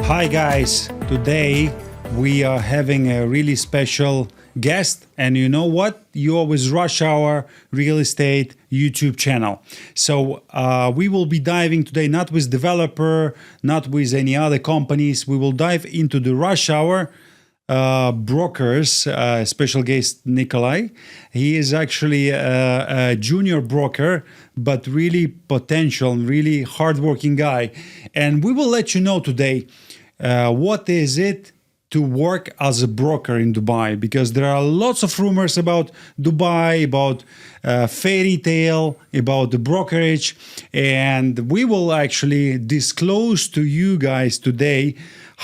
Hi guys, today we are having a really special guest, and you know what? You always Rush Hour Real Estate YouTube channel. So we will be diving today not with developer, not with any other companies. We will dive into the Rush Hour brokers, special guest Nikolai. He is actually a junior broker, but really potential, really hardworking guy. And we will let you know today what is it to work as a broker in Dubai, because there are lots of rumors about Dubai, about fairy tale, about the brokerage, and we will actually disclose to you guys today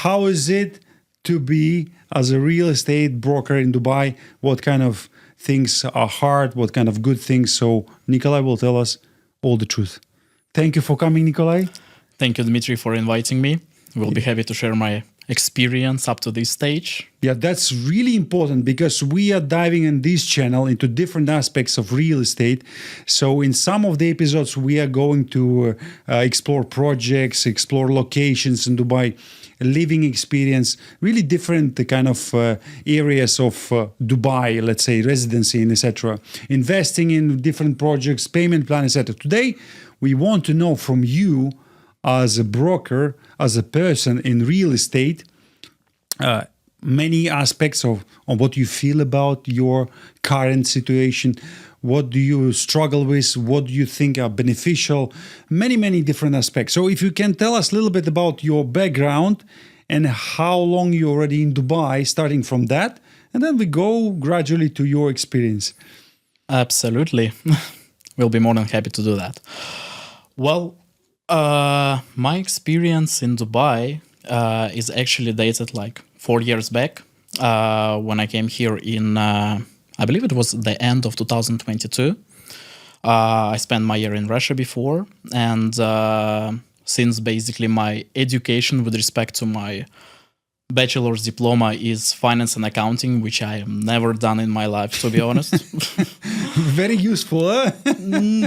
how is it to be as a real estate broker in Dubai, what kind of things are hard, what kind of good things. So Nikolai will tell us all the truth. Thank you for coming, Nikolai. Thank you, Dmitry, for inviting me. We'll be happy to share my experience up to this stage. Yeah, that's really important because we are diving in this channel into different aspects of real estate. So in some of the episodes, we are going to explore projects, explore locations in Dubai, living experience, really different kind of areas of Dubai, let's say residency, etc. Investing in different projects, payment plan, etc. Today, we want to know from you as a broker, as a person in real estate, many aspects of what you feel about your current situation. What do you struggle with? What do you think are beneficial? Many different aspects. So if you can tell us a little bit about your background and how long you're already in Dubai, starting from that, and then we go gradually to your experience. Absolutely. We'll be more than happy to do that. Well, my experience in Dubai is actually dated like 4 years back when I came here in, I believe it was the end of 2022. I spent my year in Russia before, and since basically my education with respect to my bachelor's diploma is finance and accounting, which I have never done in my life, to be honest. Very useful, huh?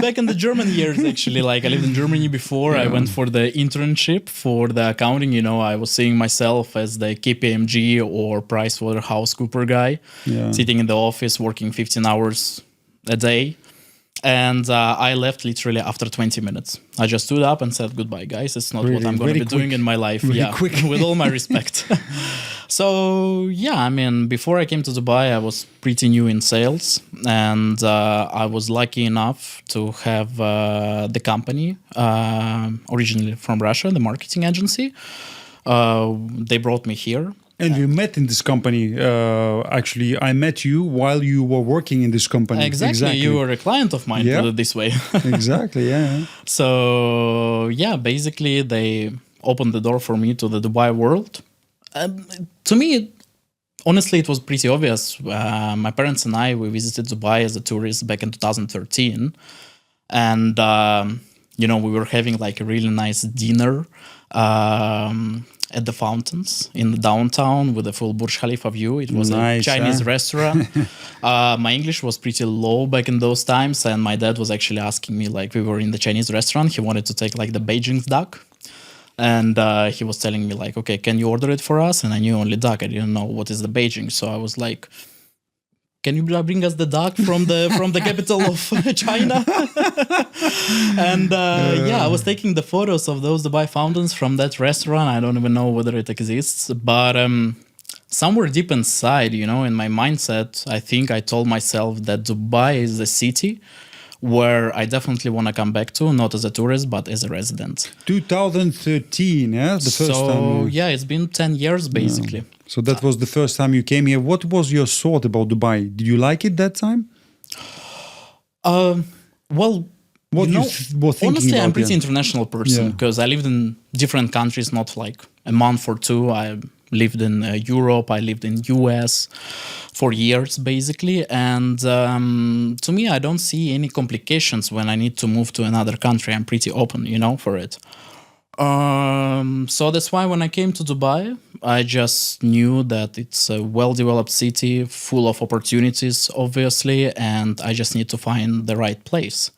Back in the German years, actually, like I lived in Germany before. I went for the internship for the accounting. You know, I was seeing myself as the KPMG or PricewaterhouseCooper guy, sitting in the office, working 15 hours a day. And I left literally after 20 minutes. I just stood up and said, goodbye, guys. It's not what I'm going to be doing in my life. Quick. With all my respect. So, yeah, I mean, before I came to Dubai, I was pretty new in sales. And I was lucky enough to have the company, originally from Russia, the marketing agency. They brought me here. And we met in this company. Actually, I met you while you were working in this company. Exactly. You were a client of mine, put it this way. Exactly, yeah. So, yeah, basically they opened the door for me to the Dubai world. To me, honestly, it was pretty obvious. My parents and I, we visited Dubai as a tourist back in 2013. And, you know, we were having like a really nice dinner at the fountains in the downtown with a full Burj Khalifa view. It was a Chinese restaurant. My English was pretty low back in those times, and my dad was actually asking me, like, we were in the Chinese restaurant. He wanted to take like the Beijing duck, and he was telling me like, okay, can you order it for us? And I knew only duck. I didn't know what is the Beijing, so I was like, can you bring us the duck from the capital of China? And I was taking the photos of those Dubai fountains from that restaurant. I don't even know whether it exists, but somewhere deep inside, you know, in my mindset, I think I told myself that Dubai is a city where I definitely want to come back to, not as a tourist, but as a resident. 2013, yeah? The first time. So, yeah, it's been 10 years, basically. Yeah. So that was the first time you came here. What was your thought about Dubai? Did you like it that time? Well, honestly, I'm a pretty international person because I lived in different countries, not like a month or two. I lived in Europe, I lived in US for years, basically. And to me, I don't see any complications when I need to move to another country. I'm pretty open, you know, for it. So that's why when I came to Dubai, I just knew that it's a well-developed city, full of opportunities, obviously, and I just need to find the right place.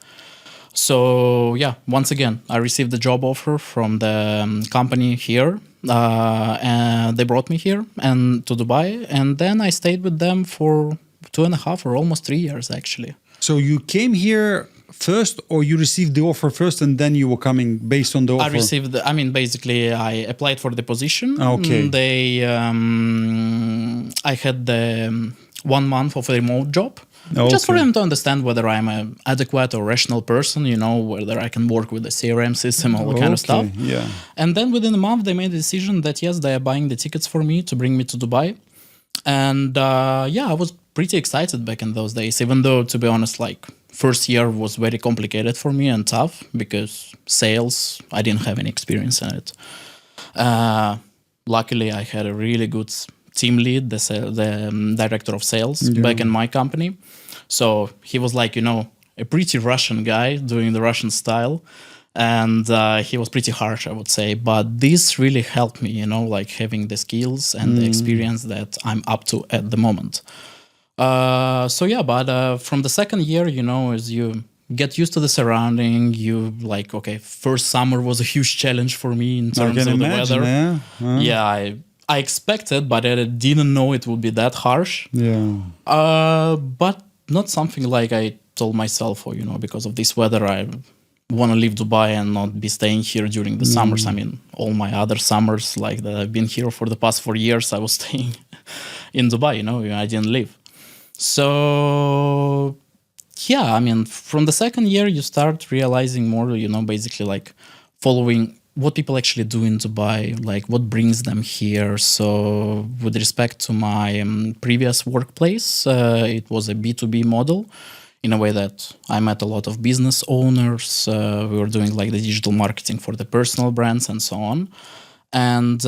So yeah, once again, I received the job offer from the company here. and they brought me here and to Dubai, and then I stayed with them for 2.5 or almost 3 years actually. So you came here first, or you received the offer first, and then you were coming based on the offer? I received. Basically, I applied for the position. Okay. I had the 1 month of a remote job. Just for Okay. them to understand whether I'm an adequate or rational person, whether I can work with the CRM system, all that kind of stuff. Yeah. And then within a month, they made a decision that yes, they are buying the tickets for me to bring me to Dubai. And I was pretty excited back in those days, even though, to be honest, like first year was very complicated for me and tough because sales, I didn't have any experience in it. Luckily, I had a really good team lead, the director of sales back in my company. So he was like, a pretty Russian guy doing the Russian style. And he was pretty harsh, I would say. But this really helped me, like having the skills and the experience that I'm up to at the moment. But from the second year, as you get used to the surrounding, first summer was a huge challenge for me in terms of the weather. Yeah. Yeah, I expected, but I didn't know it would be that harsh. Yeah. But not something like I told myself, because of this weather, I want to leave Dubai and not be staying here during the summers. I mean, all my other summers, that I've been here for the past 4 years, I was staying in Dubai, I didn't leave. So, from the second year, you start realizing more, basically like following what people actually do in Dubai, like what brings them here. So with respect to my previous workplace, it was a B2B model in a way that I met a lot of business owners. We were doing like the digital marketing for the personal brands and so on. And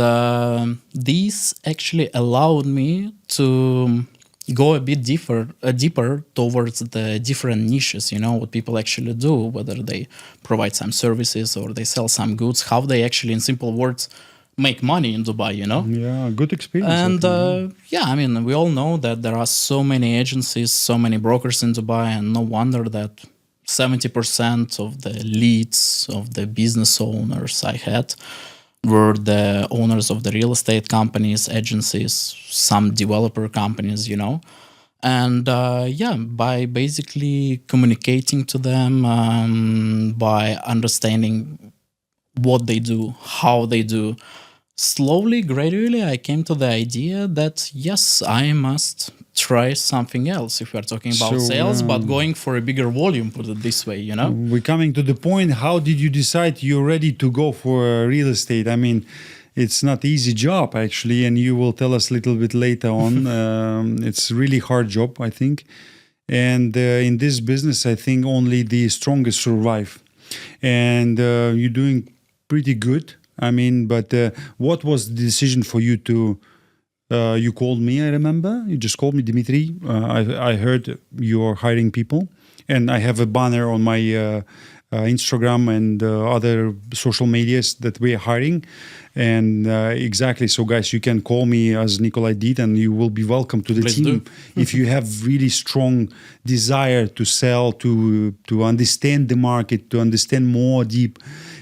this actually allowed me to go a bit deeper towards the different niches, what people actually do, whether they provide some services or they sell some goods, how they actually, in simple words, make money in Dubai, Yeah, good experience. And we all know that there are so many agencies, so many brokers in Dubai, and no wonder that 70% of the leads of the business owners I had were the owners of the real estate companies, agencies, some developer companies, And by basically communicating to them, by understanding what they do, how they do, slowly, gradually, I came to the idea that, yes, I must try something else if we're talking about sales, but going for a bigger volume, put it this way, We're coming to the point. How did you decide you're ready to go for real estate? I mean, it's not easy job, actually, and you will tell us a little bit later on. It's really hard job, I think. And in this business, I think only the strongest survive. And you're doing pretty good. I mean, but what was the decision for you to... you called me, I remember. You just called me, Dimitri. I heard you're hiring people. And I have a banner on my Instagram and other social medias that we're hiring. And exactly, so guys, you can call me as Nikolai did, and you will be welcome to the Please team. If you have really strong desire to sell, to understand the market, to understand more deep.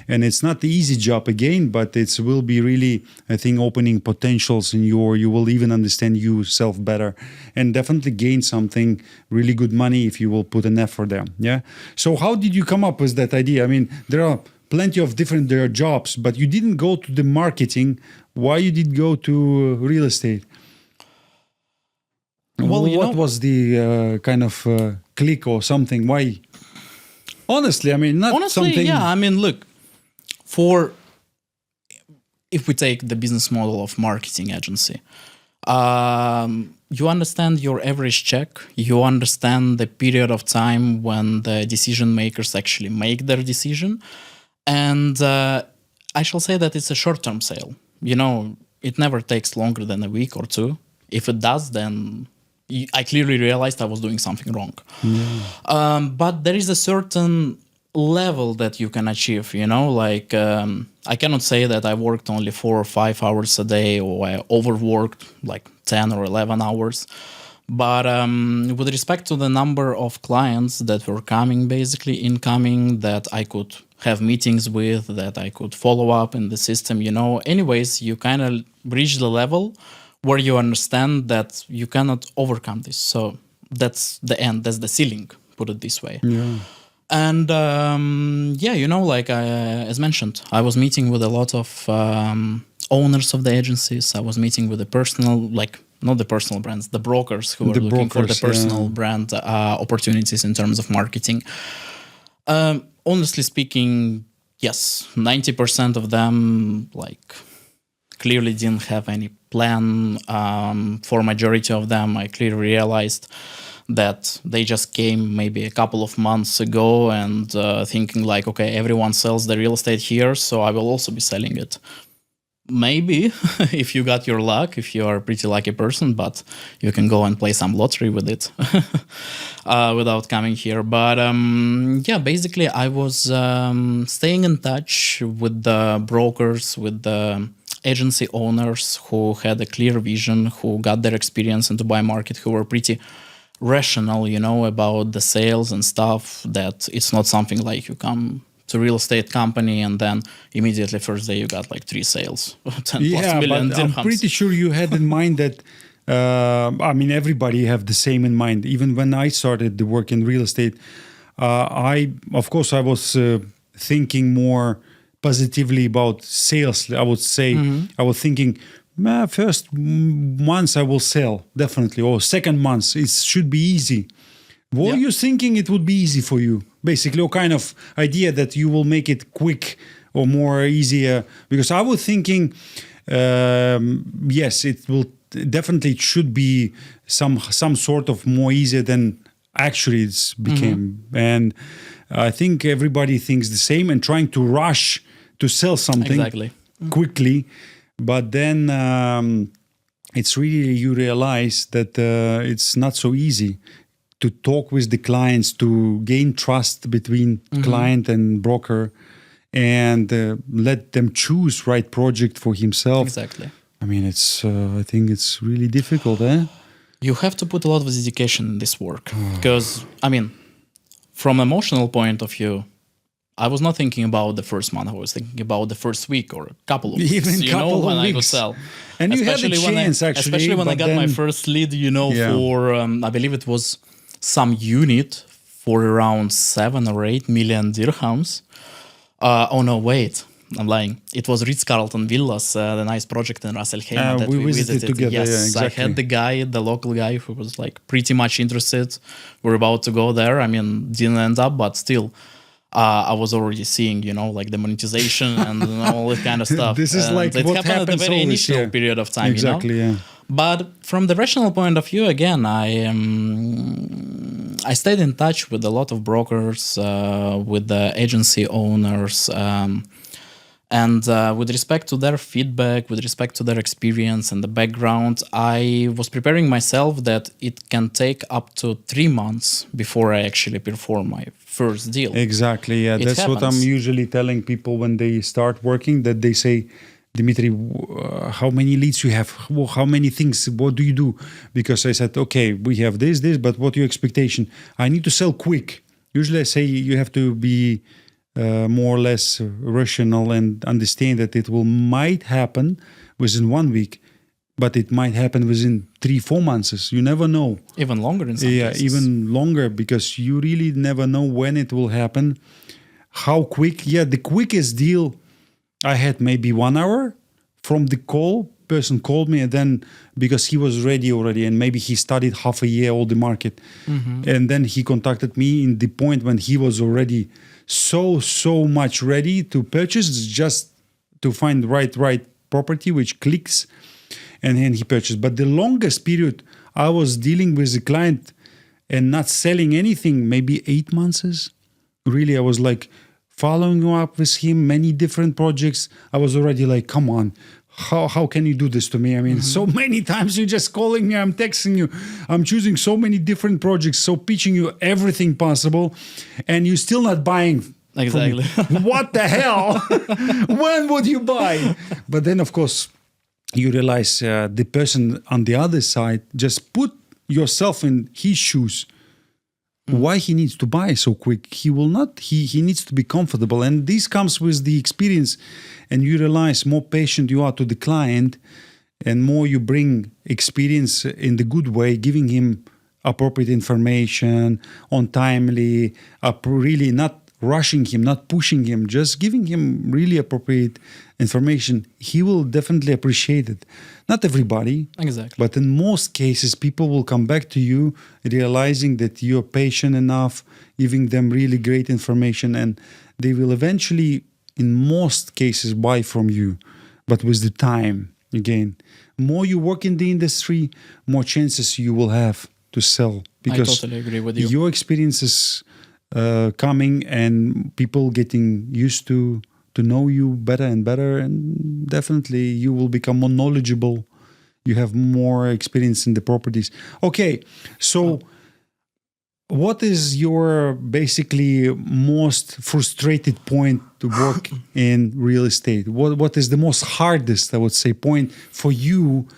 And it's not the easy job again, but it will be really, I think, opening potentials in you will even understand yourself better and definitely gain something really good money if you will put an effort there. Yeah. So how did you come up with that idea? I mean, there are plenty of different jobs, but you didn't go to the marketing. Why you did go to real estate? Well, what was the kind of click or something? Why? Honestly, I mean, not something... Yeah, I mean, look, if we take the business model of marketing agency, you understand your average check, you understand the period of time when the decision makers actually make their decision. And I shall say that it's a short-term sale. It never takes longer than a week or two. If it does, then I clearly realized I was doing something wrong. But there is a certain level that you can achieve, I cannot say that I worked only 4 or 5 hours a day or I overworked like 10 or 11 hours. But with respect to the number of clients that were coming, basically incoming, that I could have meetings with, that I could follow up in the system. Anyways, you kind of reach the level where you understand that you cannot overcome this. So that's the end, that's the ceiling, put it this way. Yeah. And as mentioned, I was meeting with a lot of owners of the agencies. I was meeting with the personal, not the personal brands, the brokers who are looking for the personal brand opportunities in terms of marketing. Honestly speaking, yes, 90% of them clearly didn't have any plan. For majority of them, I clearly realized that they just came maybe a couple of months ago and thinking okay, everyone sells the real estate here, so I will also be selling it. Maybe if you got your luck, if you are a pretty lucky person, but you can go and play some lottery with it without coming here. But basically I was staying in touch with the brokers, with the agency owners who had a clear vision, who got their experience in the Dubai market, who were pretty rational, about the sales and stuff, that it's not something like you come to real estate company and then immediately first day you got 3 sales, 10 plus million but dirhams. I'm pretty sure you had in mind that everybody have the same in mind. Even when I started the work in real estate, I was thinking more positively about sales. I would say I was thinking, first months I will sell definitely, or second months it should be easy. Were you thinking it would be easy for you? Basically, what kind of idea that you will make it quick or more easier? Because I was thinking, yes, it will definitely, it should be some sort of more easier than actually it's became. And I think everybody thinks the same and trying to rush to sell something quickly. But then it's really, you realize that it's not so easy to talk with the clients, to gain trust between client and broker, and let them choose right project for himself. Exactly. I mean, it's. I think it's really difficult, eh? You have to put a lot of dedication in this work because, from emotional point of view, I was not thinking about the first month. I was thinking about the first week or a couple of weeks. When I could sell. And you had a chance, especially when I got my first lead, for I believe it was some unit for around 7 or 8 million dirhams. Oh no, wait, I'm lying. It was Ritz-Carlton Villas, the nice project in Ras Al Khaimah that we visited together. Yes, exactly. I had the local guy who was pretty much interested. We're about to go there. Didn't end up, but still. I was already seeing, the monetization and all that kind of stuff. This is it what happened at the very initial period of time, Exactly, yeah. But from the rational point of view, again, I stayed in touch with a lot of brokers, with the agency owners, and with respect to their feedback, with respect to their experience and the background, I was preparing myself that it can take up to 3 months before I actually perform my first deal. Exactly, yeah. That's happens. what I'm usually telling people when they start working, that they say, Dimitri, how many leads you have? How many things? What do you do? Because I said, okay, we have this, but what your expectation? I need to sell quick. Usually I say you have to be more or less rational and understand that it might happen within 1 week, but it might happen within 3-4 months. You never know. Even longer in some cases. Even longer, because you really never know when it will happen. How quick? Yeah, the quickest deal I had maybe 1 hour from the call. Person called me, and then because he was ready already, and maybe he studied half a year all the market, and then he contacted me in the point when he was already so much ready to purchase, just to find the right property which clicks, and then he purchased. But the longest period I was dealing with the client and not selling anything, maybe 8 months. Really, I was following up with him, many different projects. I was already come on, how can you do this to me? So many times you're just calling me, I'm texting you, I'm choosing so many different projects, so pitching you everything possible, and you're still not buying. Exactly. What the hell? When would you buy? But then, of course, you realize the person on the other side, just put yourself in his shoes. why he needs to buy so quick. He will not. He needs to be comfortable, and this comes with the experience. And you realize more patient you are to the client, and more you bring experience in the good way, giving him appropriate information on timely, really not rushing him, not pushing him, just giving him really appropriate information. He will definitely appreciate it. Not everybody, Exactly. but in most cases, people will come back to you realizing that you're patient enough, giving them really great information, and they will eventually, in most cases, buy from you. But with the time, again, more you work in the industry, more chances you will have to sell. Because I totally agree with you. your experiences coming and people getting used to know you better and better, and definitely you will become more knowledgeable. You have more experience in the properties. Okay, so what is your basically most frustrated point to work in real estate? What is the most hardest, I would say, point for you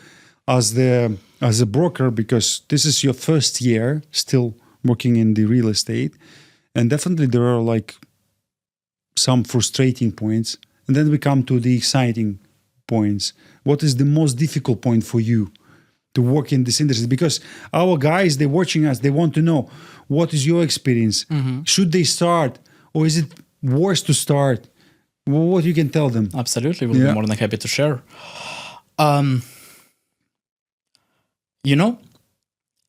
as a broker, because this is your first year still working in the real estate, and definitely there are like some frustrating points, and then we come to the exciting points. What is the most difficult point for you to work in this industry? Because our guys, they're watching us, they want to know, what is your experience? Should they start, or is it worse to start? What you can tell them? Absolutely, we'll be more than happy to share.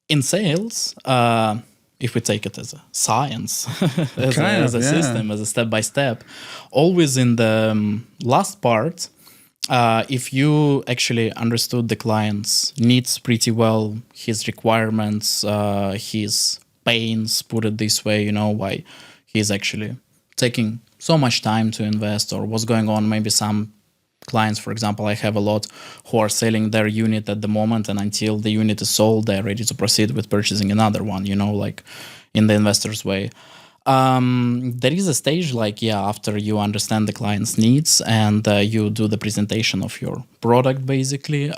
In sales, if we take it as a science, as a system, as a step-by-step, always in the last part, if you actually understood the client's needs pretty well, his requirements, his pains, put it this way, why he's actually taking so much time to invest, or what's going on. Maybe some clients, for example, I have a lot who are selling their unit at the moment, and until the unit is sold, they're ready to proceed with purchasing another one, like in the investor's way. There is a stage after you understand the client's needs and you do the presentation of your product, basically,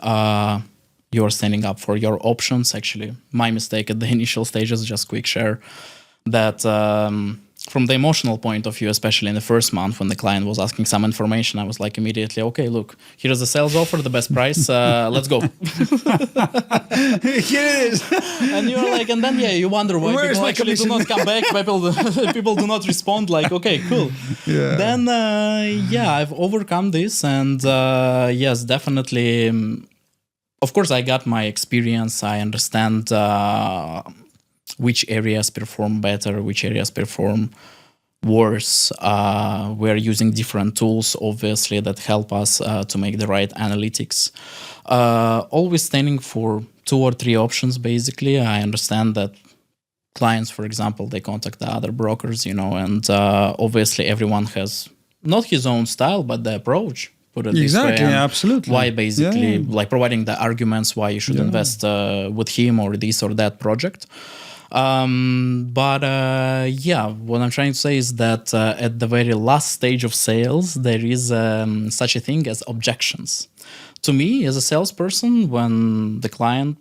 you're standing up for your options. Actually, my mistake at the initial stages, just quick share, that from the emotional point of view, especially in the first month when the client was asking some information, I was like immediately, okay, look, here's the sales offer, the best price, let's go. Here it is. And you're like, and then you wonder why people actually do not come back, people do not respond, like, okay, cool. Yeah. Then, I've overcome this, and yes, definitely, of course, I got my experience, I understand which areas perform better, which areas perform worse. We're using different tools, obviously, that help us to make the right analytics. Always standing for 2 or 3 options, basically. I understand that clients, for example, they contact the other brokers, and obviously everyone has not his own style, but the approach. Put it exactly, this way, absolutely. Why basically, like providing the arguments why you should invest with him or this or that project. What I'm trying to say is that at the very last stage of sales, there is such a thing as objections. To me, as a salesperson, when the client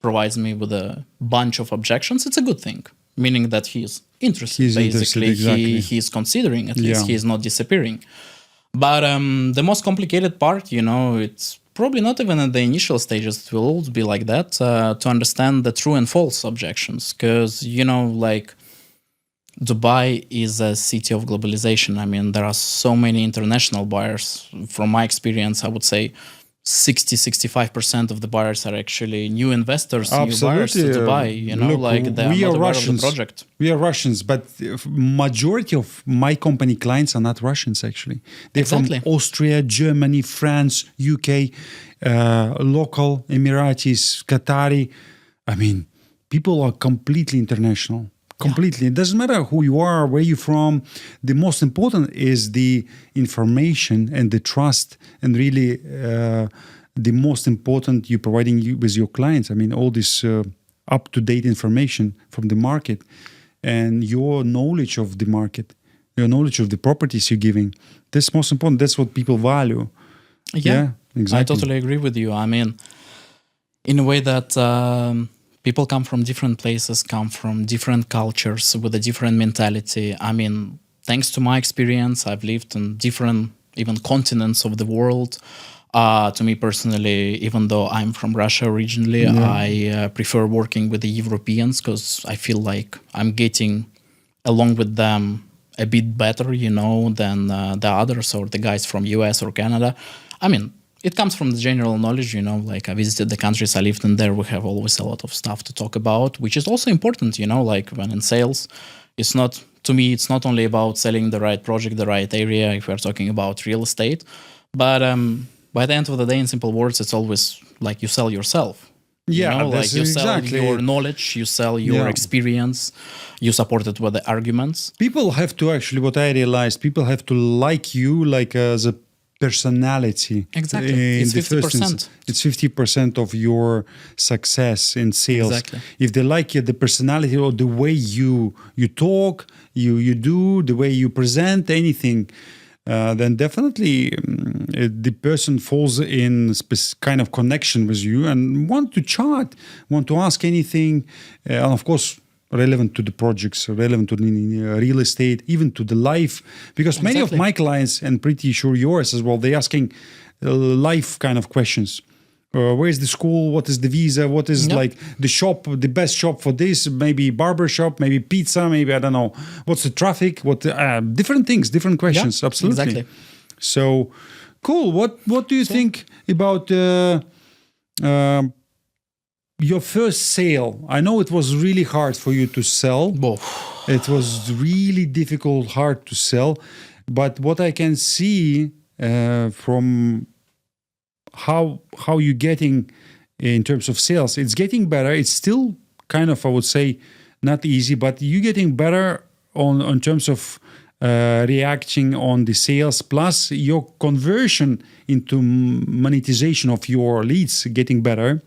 provides me with a bunch of objections, it's a good thing, meaning that he's interested, basically. Exactly. He's considering, at least he's not disappearing. But the most complicated part, it's probably not even at the initial stages, it will always be like that, to understand the true and false objections. Because, Dubai is a city of globalization. I mean, there are so many international buyers. From my experience, I would say 60-65% of the buyers are actually new investors, new buyers to Dubai. Look, they are not aware of the project. We are Russians, but majority of my company clients are not Russians, actually. They're from Austria, Germany, France, UK, local, Emiratis, Qatari. I mean, people are completely international. Completely. It doesn't matter who you are, where you're from. The most important is the information and the trust, and really the most important you're providing with your clients. I mean, all this up-to-date information from the market and your knowledge of the market, your knowledge of the properties you're giving. That's most important. That's what people value. Yeah, exactly. I totally agree with you. I mean, in a way that People come from different places, come from different cultures with a different mentality. I mean, thanks to my experience, I've lived in different even continents of the world. To me personally, even though I'm from Russia originally, I prefer working with the Europeans because I feel like I'm getting along with them a bit better, than the others or the guys from US or Canada. I mean, it comes from the general knowledge, like I visited the countries I lived in there. We have always a lot of stuff to talk about, which is also important, like when in sales, it's not, to me, it's not only about selling the right project, the right area, if we're talking about real estate, but by the end of the day, in simple words, it's always like you sell yourself. Yeah, Like you sell exactly. your knowledge, you sell your experience, you support it with the arguments. People have to actually, what I realized, people have to like you like as a personality. Exactly. It's 50%. It's 50% of your success in sales. Exactly. If they like you, the personality or the way you talk, you do, the way you present anything, then definitely the person falls in kind of connection with you and want to chat, want to ask anything, and of course relevant to the projects, relevant to the real estate, even to the life, because many of my clients, and pretty sure yours as well, they're asking life kind of questions. Where is the school? What is the visa? What is like the shop, the best shop for this? Maybe barber shop, maybe pizza, maybe I don't know. What's the traffic? What different things, different questions. Absolutely. Exactly. So cool. What do you think about your first sale? I know it was really hard for you to sell. It was really difficult, hard to sell. But what I can see from how you're getting in terms of sales, it's getting better. It's still kind of, I would say, not easy, but you're getting better on terms of reacting on the sales, plus your conversion into monetization of your leads getting better.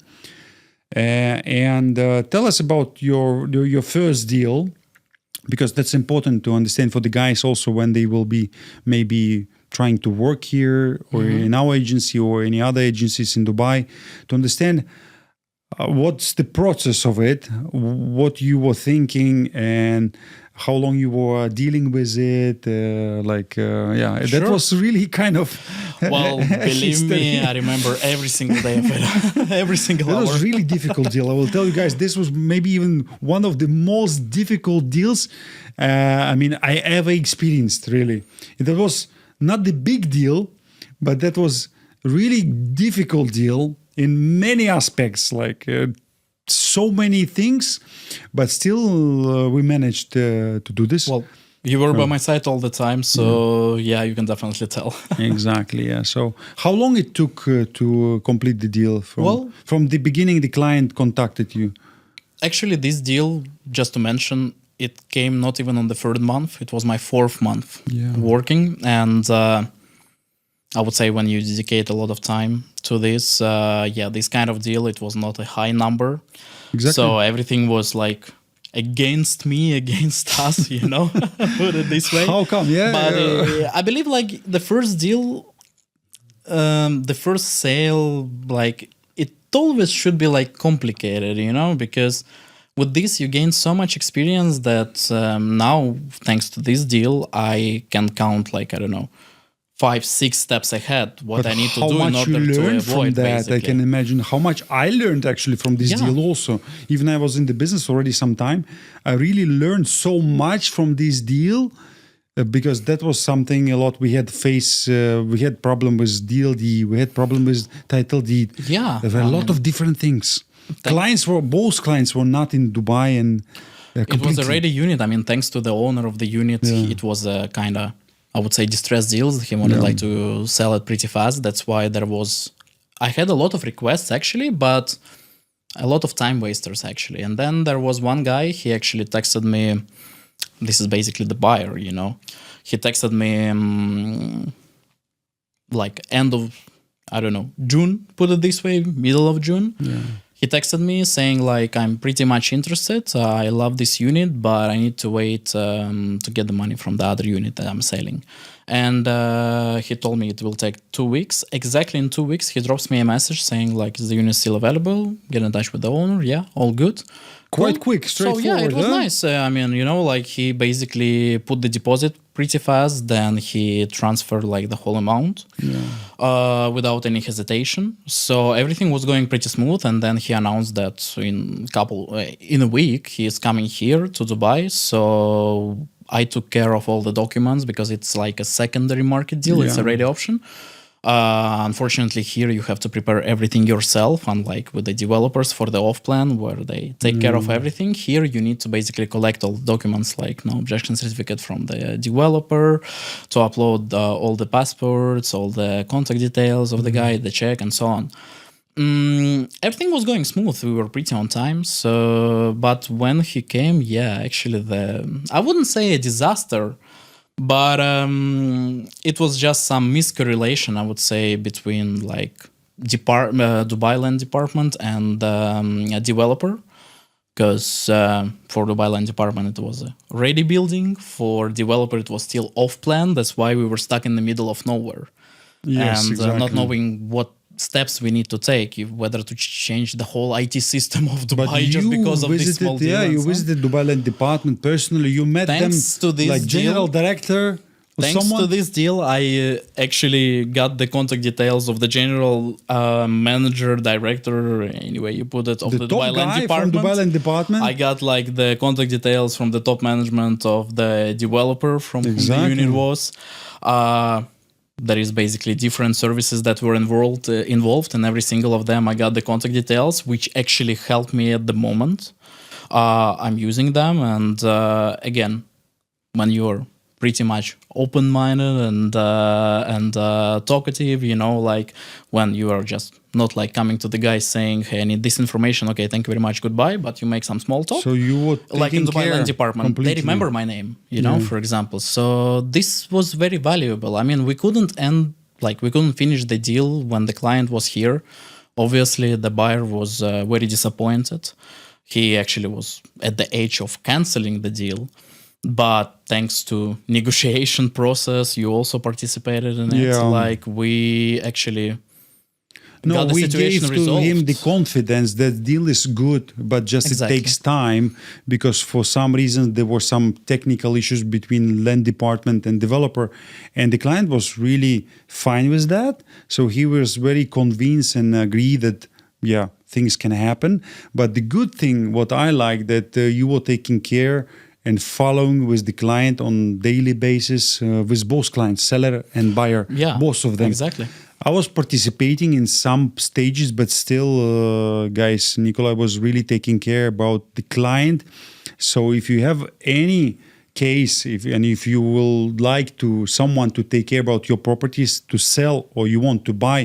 And tell us about your first deal, because that's important to understand for the guys also when they will be maybe trying to work here or in our agency or any other agencies in Dubai, to understand what's the process of it, what you were thinking, and how long you were dealing with it. That was really kind of well, believe me, I remember every single day of it, every single hour. That was really difficult deal. I will tell you guys, this was maybe even one of the most difficult deals I ever experienced, really. That was not the big deal, but that was really difficult deal in many aspects, like so many things, but still we managed to do this. Well, you were by my side all the time, so you can definitely tell. Exactly, yeah. So how long it took to complete the deal? From the beginning, the client contacted you? Actually, this deal, just to mention, it came not even on the third month. It was my fourth month working. And I would say when you dedicate a lot of time to this, this kind of deal, it was not a high number. Exactly. So everything was like against me, against us, put it this way. How come? Yeah. But I believe like the first deal, the first sale, like it always should be like complicated, because with this, you gain so much experience that now, thanks to this deal, I can count 5-6 steps ahead what I need to do in order to avoid from that. basically. I can imagine how much I learned actually from this deal also. Even I was in the business already some time, I really learned so much from this deal because that was something a lot we had we had problem with DLD, we had problem with title deed. Yeah. There were a lot of different things. Both clients were not in Dubai, and it was a ready unit. Thanks to the owner of the unit, it was a kind of, I would say, distressed deals. He wanted to sell it pretty fast. That's why I had a lot of requests actually, but a lot of time wasters actually. And then there was one guy, he actually texted me, this is basically the buyer, he texted me end of, I don't know, June, put it this way, middle of June. Yeah. he texted me saying like, I'm pretty much interested. I love this unit, but I need to wait to get the money from the other unit that I'm selling. And he told me it will take 2 weeks. Exactly in 2 weeks, he drops me a message saying like, is the unit still available? Get in touch with the owner. Yeah, all good. Quite Cool. quick, So straightforward. yeah, it was huh? nice. I mean, like he basically put the deposit pretty fast, then he transferred like the whole amount without any hesitation. So everything was going pretty smooth, and then he announced that in a week he is coming here to Dubai. So I took care of all the documents because it's like a secondary market deal. It's a Yeah. ready option. Unfortunately, here you have to prepare everything yourself, unlike with the developers for the off plan where they take care of everything. Here, you need to basically collect all the documents like no objection certificate from the developer, to upload all the passports, all the contact details of the guy, the check, and so on. Everything was going smooth. We were pretty on time. So, but when he came, actually, I wouldn't say a disaster. But it was just some miscorrelation, I would say, between like Dubai Land Department and a developer. Because for Dubai Land Department, it was a ready building. For developer, it was still off plan. That's why we were stuck in the middle of nowhere. Yes, And exactly. not knowing what steps we need to take, whether to change the whole IT system of Dubai just because of this small deal. Yeah, and you so on. visited Dubai Land Department personally. You met Thanks them to this like general deal- director or Thanks someone. to this deal, I actually got the contact details of the general manager, director, anyway you put it, of the, the top Dubai Land guy from Department. Dubai Land Department. I got like the contact details from the top management of the developer from whom the Exactly. unit was. There is basically different services that were involved, and every single of them I got the contact details, which actually helped me at the moment. I'm using them, and again, when you're pretty much open-minded and talkative, like when you are just not like coming to the guy saying, hey, I need this information, okay, thank you very much, goodbye, but you make some small talk. So you were Like in taking Dubai care Land Department, completely. they remember my name, for example. So this was very valuable. I mean, we couldn't finish the deal when the client was here. Obviously, the buyer was very disappointed. He actually was at the age of canceling the deal. But thanks to negotiation process, you also participated in it. Yeah. Like we actually No, got the we situation gave to resolved. him the confidence that deal is good, but just Exactly. it takes time because for some reason there were some technical issues between land department and developer, and the client was really fine with that. So he was very convinced and agreed that things can happen. But the good thing, what I like, that you were taking care and following with the client on daily basis with both clients, seller and buyer, both of them. Exactly. I was participating in some stages, but still, guys, Nikolai was really taking care about the client. So if you have any case, if you will like to someone to take care about your properties to sell or you want to buy,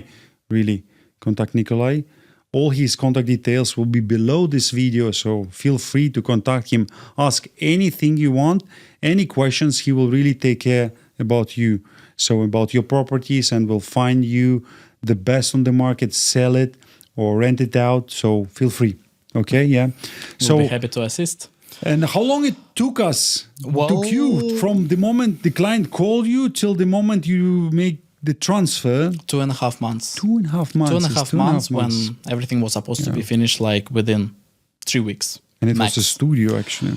really contact Nikolai. All his contact details will be below this video, so feel free to contact him. Ask anything you want, any questions. He will really take care about you. So about your properties, and will find you the best on the market, sell it or rent it out. So feel free. Okay, yeah. We'll be happy to assist. And how long it took us? Took you from the moment the client called you till the moment you make the transfer? 2.5 months. 2.5 months. 2.5 months when everything was supposed to be finished like within 3 weeks. And it max. was a studio actually.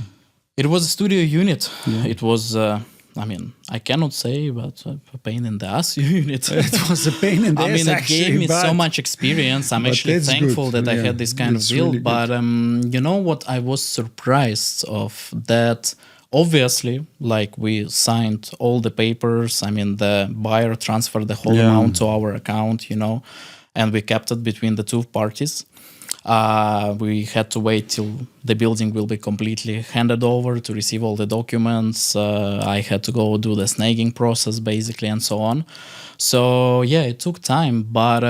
It was a studio unit. Yeah. It was, I cannot say, but a pain in the ass unit. It was a pain in the ass. It gave me so much experience. I'm actually thankful that I had this kind of deal. Really but you know what? I was surprised of that. Obviously, like we signed all the papers. The buyer transferred the whole amount to our account, and we kept it between the two parties. We had to wait till the building will be completely handed over to receive all the documents. I had to go do the snagging process basically and so on. So it took time, but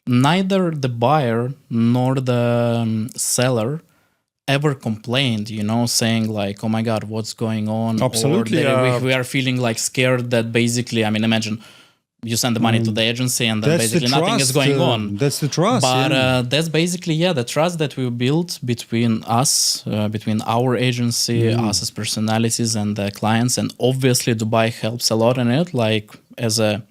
neither the buyer nor the seller ever complained, saying like, oh my God, what's going on? Absolutely. Or we are feeling like scared that basically, imagine you send the money to the agency and then That's the basically nothing is trust, going on. That's the trust. But yeah. that's basically, the trust that we built between us, between our agency, us as personalities and the clients. And obviously Dubai helps a lot in it, like as a...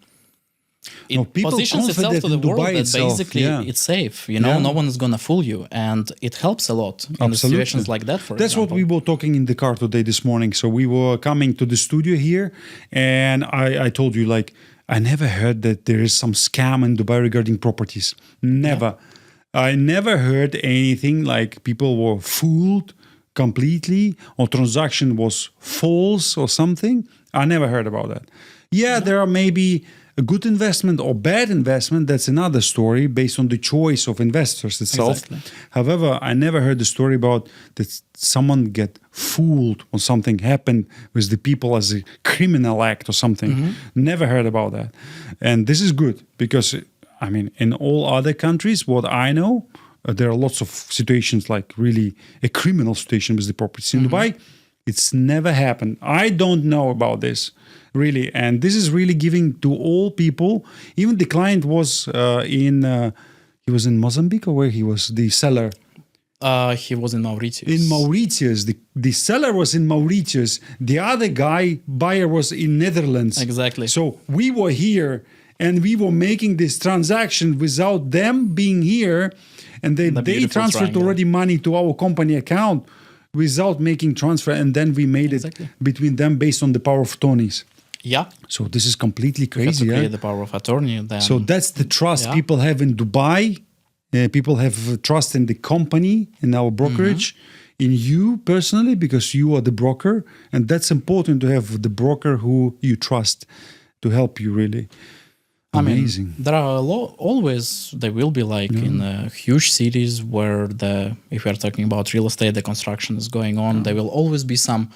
It No, people positions itself to the confident in world Dubai that itself, basically yeah. it's safe. You know, Yeah. no one is going to fool you. And it helps a lot in Absolutely. situations like that, for That's example. what we were talking in the car today, this morning. So we were coming to the studio here, and I told you, like, I never heard that there is some scam in Dubai regarding properties. Never. I never heard anything like people were fooled completely or transaction was false or something. I never heard about that. Yeah, there are maybe a good investment or bad investment. That's another story based on the choice of investors itself. Exactly. However, I never heard the story about that someone get fooled or something happened with the people as a criminal act or something. Never heard about that. And this is good because, I mean, in all other countries, what I know, there are lots of situations like really a criminal situation with the properties. In Dubai, it's never happened. I don't know about this, really. And this is really giving to all people. Even the client was he was in Mozambique, or where he was, the seller? He was in Mauritius. In Mauritius. The seller was in Mauritius. The other guy, buyer, was in Netherlands. Exactly. So we were here and we were making this transaction without them being here. And they beautiful transferred triangle. already money to our company account without making transfer. And then we made Exactly. it between them based on the power of attorneys. Yeah. So this is completely You have to crazy. Yeah? create the power of attorney. Then So that's the trust Yeah. people have in Dubai. People have trust in the company, in our brokerage, in you personally, because you are the broker. And that's important to have the broker who you trust to help you, really. Amazing. I mean, there are always, there will be like in huge cities where if we are talking about real estate, the construction is going on, there will always be some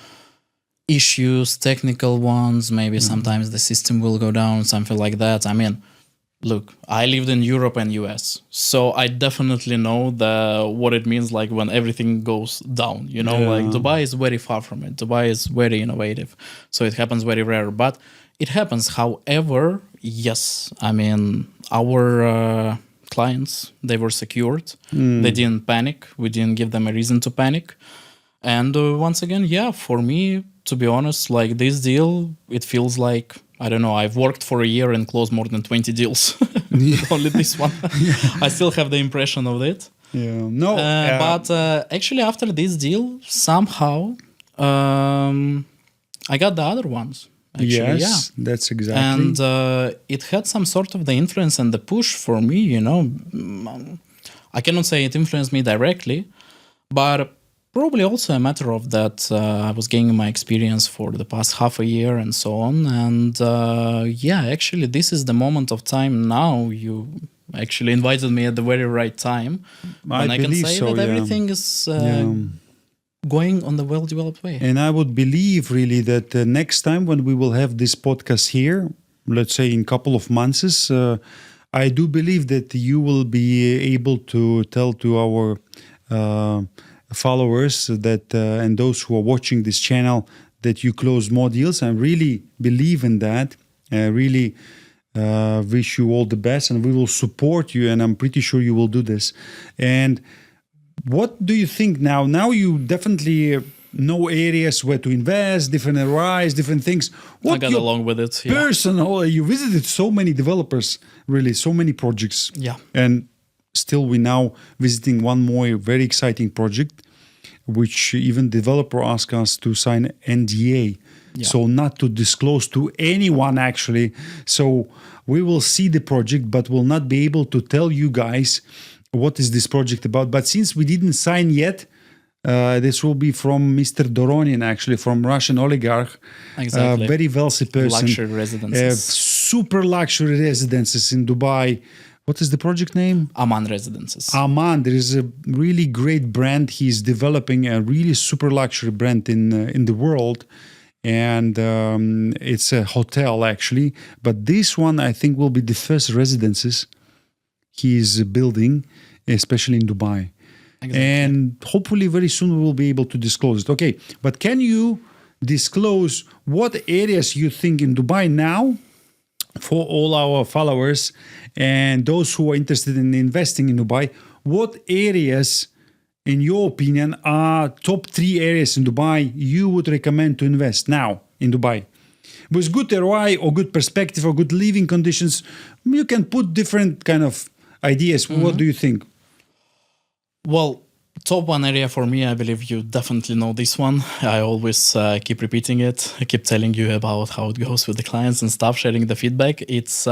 issues, technical ones, maybe sometimes the system will go down, something like that. I mean, look, I lived in Europe and US, so I definitely know what it means like when everything goes down, you know, like Dubai is very far from it. Dubai is very innovative, so it happens very rare, but it happens. However, yes, I mean, our clients, they were secured. They didn't panic. We didn't give them a reason to panic. And once again, yeah, for me, to be honest, like this deal, it feels like, I don't know, I've worked for a year and closed more than 20 deals. Only this one. I still have the impression of it. Yeah. No. But actually, after this deal, somehow, I got the other ones. Actually, yes, that's exactly. And it had some sort of the influence and the push for me, you know. I cannot say it influenced me directly, but probably also a matter of that I was gaining my experience for the past half a year and so on. And actually, this is the moment of time now. You actually invited me at the very right time. And I can say that everything is going on the well-developed way. And I would believe really that next time when we will have this podcast here, let's say in a couple of months, I do believe that you will be able to tell to our followers that and those who are watching this channel that you close more deals. I really believe in that. I really wish you all the best, and we will support you, and I'm pretty sure you will do this. And what do you think now? Now you definitely know areas where to invest, different areas, different things. I got along with it. Yeah. Personal, you visited so many developers, really, so many projects. Yeah. And still we now visiting one more very exciting project, which even developer asked us to sign NDA. Yeah. So not to disclose to anyone actually. So we will see the project, but will not be able to tell you guys what is this project about. But since we didn't sign yet, this will be from Mr. Doronin, actually, from Russian oligarch. Exactly. Very wealthy person. Luxury residences. Super luxury residences in Dubai. What is the project name? Aman Residences. Aman. There is a really great brand. He's developing a really super luxury brand in the world. And it's a hotel, actually. But this one, I think, will be the first residences he's building, especially in Dubai. Exactly. And hopefully very soon we will be able to disclose it. Okay, but can you disclose what areas you think in Dubai now for all our followers and those who are interested in investing in Dubai, what areas, in your opinion, are top 3 areas in Dubai you would recommend to invest now in Dubai? With good ROI or good perspective or good living conditions, you can put different kind of ideas. What do you think? Well, top one area for me, I believe you definitely know this one. I always keep repeating it. I keep telling you about how it goes with the clients and stuff, sharing the feedback. It's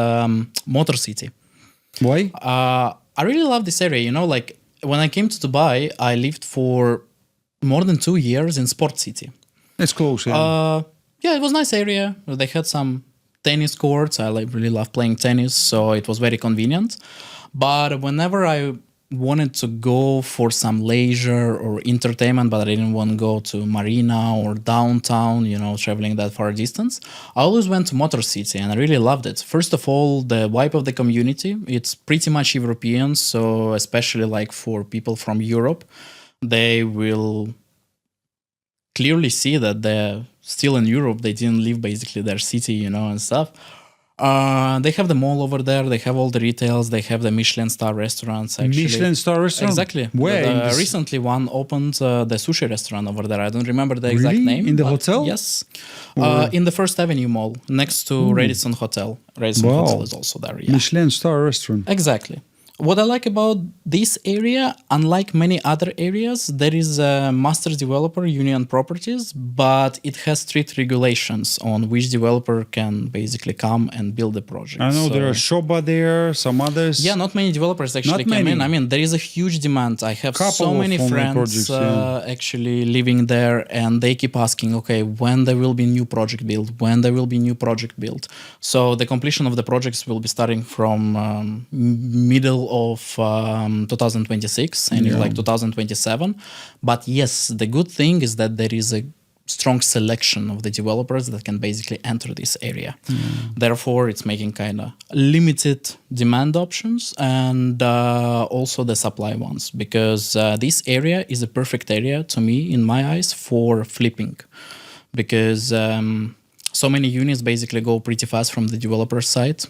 Motor City. Why? I really love this area. You know, like when I came to Dubai, I lived for more than 2 years in Sport City. It's close, yeah. Yeah, it was a nice area. They had some tennis courts. I really love playing tennis, so it was very convenient. But whenever I wanted to go for some leisure or entertainment, but I didn't want to go to Marina or downtown, you know, traveling that far distance, I always went to Motor City and I really loved it. First of all, the vibe of the community, it's pretty much European. So especially like for people from Europe, they will clearly see that they're still in Europe. They didn't leave basically their city, you know, and stuff. They have the mall over there. They have all the retails. They have the Michelin star restaurants. Actually, Michelin star restaurant? Exactly. Where? Recently, one opened the sushi restaurant over there. I don't remember the exact Really? name. In the hotel? Yes. In the First Avenue Mall, next to Radisson Hotel. Radisson Hotel is also there. Yeah. Michelin star restaurant. Exactly. What I like about this area, unlike many other areas, there is a master developer, Union Properties, but it has strict regulations on which developer can basically come and build a project. I know there are Shoba there, some others. Yeah, not many developers actually Not came many. in. I mean, there is a huge demand. I have Couple so many of home friends projects, yeah. actually living there, and they keep asking, okay, when there will be new project built, when there will be new project built. So the completion of the projects will be starting from middle of 2026 and in like 2027. But yes, the good thing is that there is a strong selection of the developers that can basically enter this area. Therefore, it's making kind of limited demand options and also the supply ones, because this area is a perfect area to me, in my eyes, for flipping, because so many units basically go pretty fast from the developer side.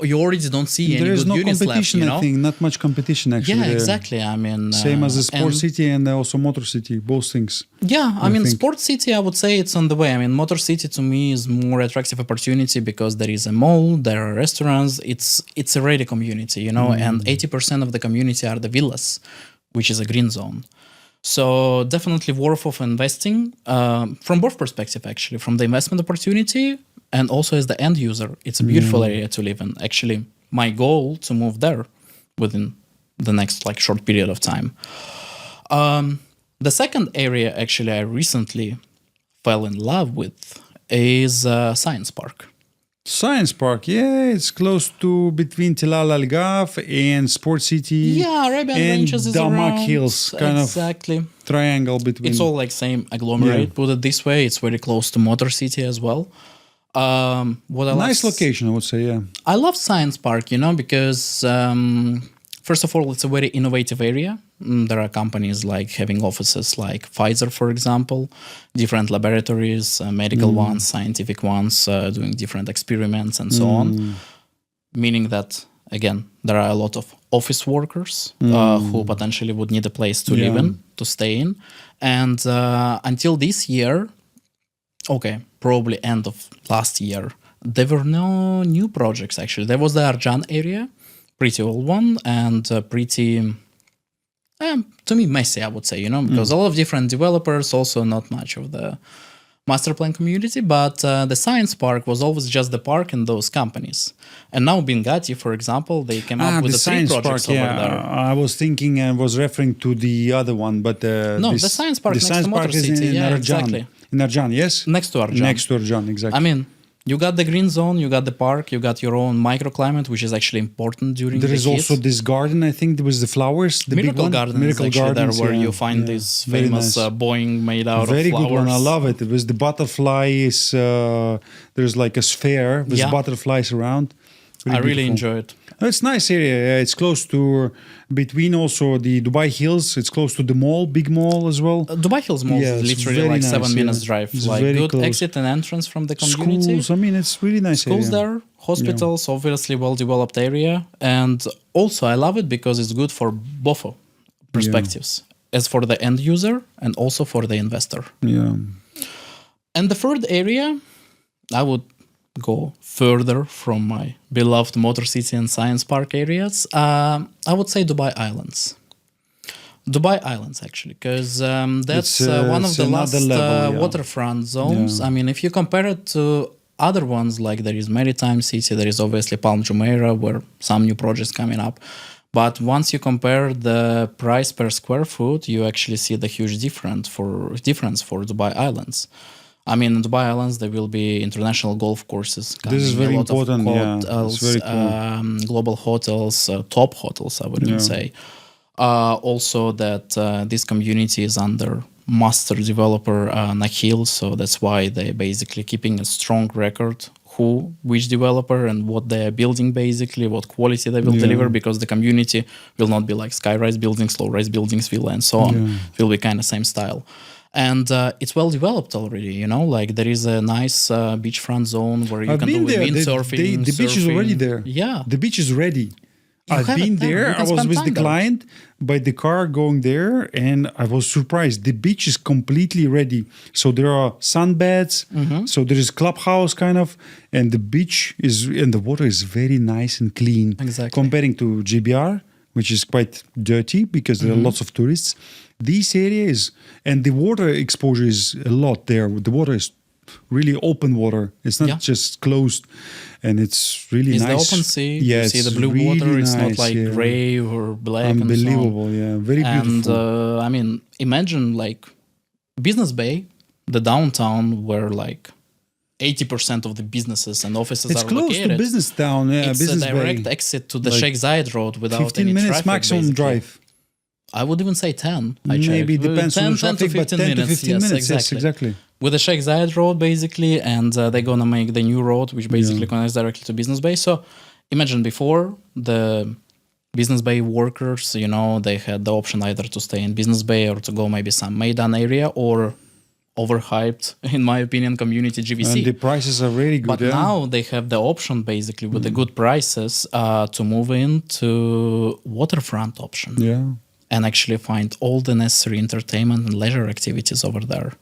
You already don't see There any is good no units competition, left, you know? I think. Not much competition, actually. Yeah, there. exactly. I mean, Same as the Sport and- City and also Motor City, both things. Yeah, I mean, think. Sport City, I would say it's on the way. I mean, Motor City to me is more attractive opportunity because there is a mall, there are restaurants. It's already a community, you know, and 80% of the community are the villas, which is a green zone. So definitely worth of investing from both perspective, actually, from the investment opportunity and also as the end user. It's a beautiful area to live in. Actually, my goal to move there within the next like short period of time. The second area actually I recently fell in love with is Science Park. Science Park, yeah, it's close to between Tilal Al Ghaf and Sport City. Yeah, Arabian and Ranges is Damak around. Hills, kind Exactly. of triangle between. It's all like same agglomerate, put it this way. It's very close to Motor City as well. What I Nice love, location, I would say, yeah. I love Science Park, you know, because first of all, it's a very innovative area. There are companies like having offices like Pfizer, for example, different laboratories, medical ones, scientific ones, doing different experiments and so on. Meaning that, again, there are a lot of office workers who potentially would need a place to live in, to stay in. And until this year, okay, probably end of last year, there were no new projects, actually. There was the Arjan area, pretty old one, and pretty, to me, messy, I would say, you know, because a lot of different developers, also not much of the master plan community, but the Science Park was always just the park and those companies. And now Bengati, for example, they came up with the the three Science projects Park, over yeah. there. I was thinking and was referring to the other one, but No, the Science Park next to Motor is City, in yeah, Arjan. exactly. In Arjan, yes? Next to Arjan. Next to Arjan, exactly. I mean, you got the green zone, you got the park, you got your own microclimate, which is actually important during There the is heat. also this garden, I think there was the flowers, the big Miracle one. Gardens, Miracle actually, Gardens, there where yeah, you find yeah. this Very famous nice. Boeing made out Very of flowers. good one. I love it. It was the butterflies. There's like a sphere with Yeah. butterflies around. I really beautiful. enjoy it. It's nice area. Yeah, it's close to between also the Dubai Hills. It's close to the mall, big mall as well. Dubai Hills Mall Yeah, is it's literally very like nice, 7 minutes yeah. drive. It's Like very good close. exit and entrance from the community. Schools. I mean, it's really nice Schools area. there, hospitals, obviously well-developed area. And also I love it because it's good for both perspectives. As for the end user and also for the investor. Yeah. And the third area, I would go further from my beloved Motor City and Science Park areas. I would say Dubai Islands. Dubai Islands, actually, because that's one of it's the another last level, yeah. waterfront zones. Yeah. I mean, if you compare it to other ones, like there is Maritime City, there is obviously Palm Jumeirah, where some new projects coming up. But once you compare the price per square foot, you actually see the huge difference for Dubai Islands. I mean, in Dubai Islands, there will be international golf courses. This is coming, very a lot of important, yeah. It's hotels, very cool. global hotels, top hotels, I would even say. Also, that this community is under master developer Nakhil, so that's why they're basically keeping a strong record which developer and what they are building, basically what quality they will deliver, because the community will not be like sky-rise buildings, low-rise buildings, villa and so on. It will be kind of same style. And it's well developed already, you know, like there is a nice beachfront zone where you can do windsurfing. The beach is already there. Yeah. The beach is ready. I've have been it there. You there. can I was spend with time the there. client by the car going there, and I was surprised. The beach is completely ready. So there are sunbeds. So there is clubhouse kind of, and the beach is, and the water is very nice and clean. Exactly. Comparing to GBR, which is quite dirty because there are lots of tourists. This area is, and the water exposure is a lot there. The water is really open water. It's not just closed, and it's really It's nice. the open sea. Yeah, You see it's the blue really water. It's not nice, like yeah. gray or black. Unbelievable, And so on. yeah, very beautiful. And I mean, imagine like Business Bay, the downtown, where like 80% of the businesses and offices It's are close located. to business town, yeah, It's business a direct bay. exit to the Like Sheikh Zayed Road without 15 any minutes traffic, maximum basically. drive. I would even say 10. I Maybe checked. depends 10, on the 10 to traffic, but 15 10 to minutes. 15 minutes, yes, exactly. With the Sheikh Zayed Road, basically, and they're going to make the new road, which basically connects directly to Business Bay. So imagine before, the Business Bay workers, you know, they had the option either to stay in Business Bay or to go maybe some Maidan area or overhyped, in my opinion, community GVC. And the prices are really good. But now they have the option, basically, with the good prices, to move into waterfront option. Yeah. And actually find all the necessary entertainment and leisure activities over there.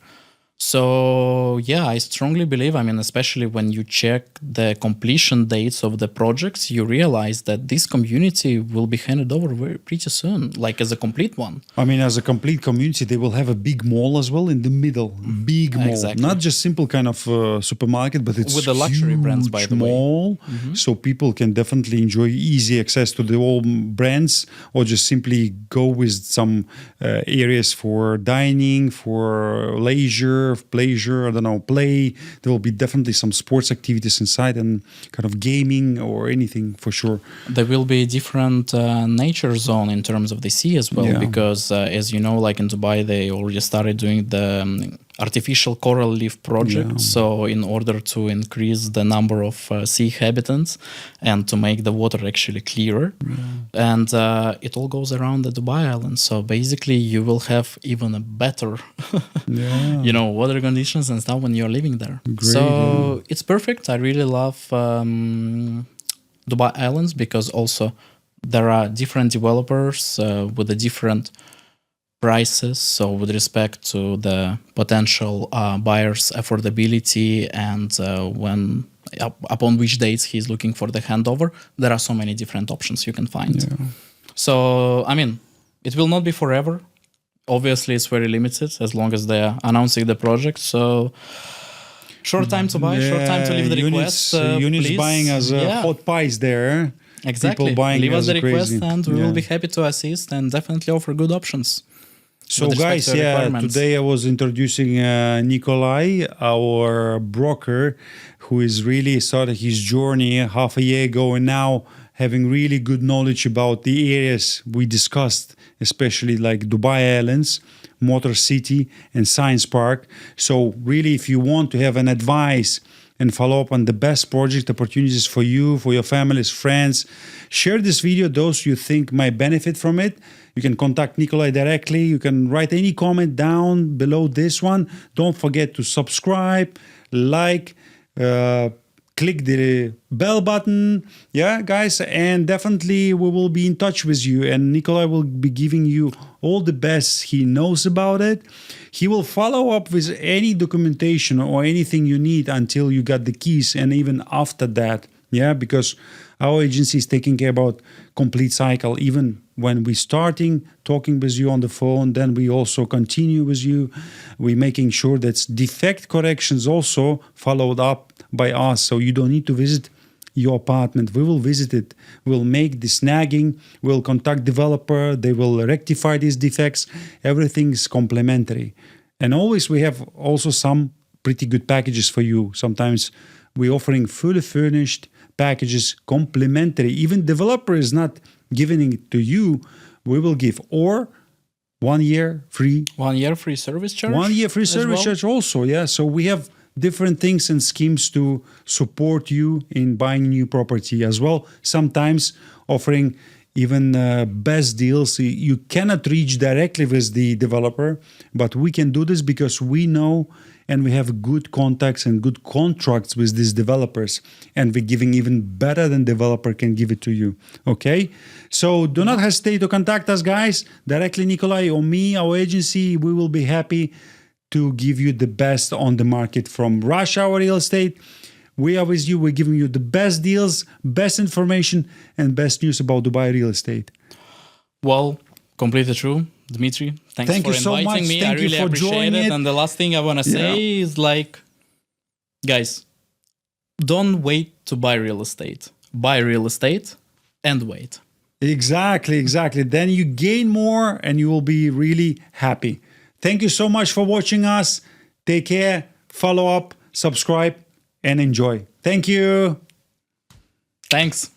So yeah, I strongly believe, I mean, especially when you check the completion dates of the projects, you realize that this community will be handed over pretty soon, like as a complete one. I mean, as a complete community, they will have a big mall as well in the middle. Big mall. Exactly. Not just simple kind of supermarket, but it's With the luxury brands, by the way. mall. So people can definitely enjoy easy access to the all brands, or just simply go with some areas for dining, for leisure, pleasure, I don't know, play. There will be definitely some sports activities inside and kind of gaming or anything for sure. There will be different nature zone in terms of the sea as well, because as you know, like in Dubai, they already started doing the artificial coral reef project. So in order to increase the number of sea inhabitants and to make the water actually clearer. And it all goes around the Dubai island. So basically you will have even a better, you know, water conditions and stuff when you're living there. So it's perfect. I really love Dubai Islands because also there are different developers with the different prices. So with respect to the potential buyer's affordability and when upon which dates he's looking for the handover, there are so many different options you can find. So, I mean, it will not be forever. Obviously, it's very limited as long as they are announcing the project. So, short time to buy, short time to leave the request. Units please. buying as hot pies there. Exactly. People buying Leave us as the request crazy. and we will be happy to assist and definitely offer good options. So guys, today I was introducing Nikolai, our broker, who is really started his journey half a year ago and now having really good knowledge about the areas we discussed, especially like Dubai Islands, Motor City and Science Park. So really, if you want to have an advice and follow up on the best project opportunities for you, for your families, friends. Share this video, those you think might benefit from it. You can contact Nikolai directly. You can write any comment down below this one. Don't forget to subscribe, like, click the bell button. Yeah, guys, and definitely we will be in touch with you, and Nikolai will be giving you all the best he knows about it. He will follow up with any documentation or anything you need until you got the keys, and even after that. Yeah, because our agency is taking care about complete cycle. Even when we starting talking with you on the phone, then we also continue with you. We're making sure that defect corrections also followed up by us. So you don't need to visit your apartment. We will visit it. We'll make the snagging. We'll contact developer. They will rectify these defects. Everything is complimentary. And always we have also some pretty good packages for you. Sometimes we're offering fully furnished packages complimentary. Even developer is not giving it to you. We will give or 1 year free. 1 year free service charge. 1 year free as service well? charge also. Yeah. So we have different things and schemes to support you in buying new property as well. Sometimes offering even best deals. You cannot reach directly with the developer, but we can do this because we know and we have good contacts and good contracts with these developers, and we're giving even better than developer can give it to you. Okay, so do not hesitate to contact us, guys, directly, Nikolai or me, our agency. We will be happy to give you the best on the market from Rush Hour Real Estate. We are with you. We're giving you the best deals, best information, and best news about Dubai real estate. Well, completely true, Dmitry. Thanks Thank for you so inviting much. me. Thank I you really for appreciate joining it. it. And the last thing I want to say is like, guys, don't wait to buy real estate. Buy real estate and wait. Exactly. Then you gain more and you will be really happy. Thank you so much for watching us. Take care, follow up, subscribe, and enjoy. Thank you. Thanks.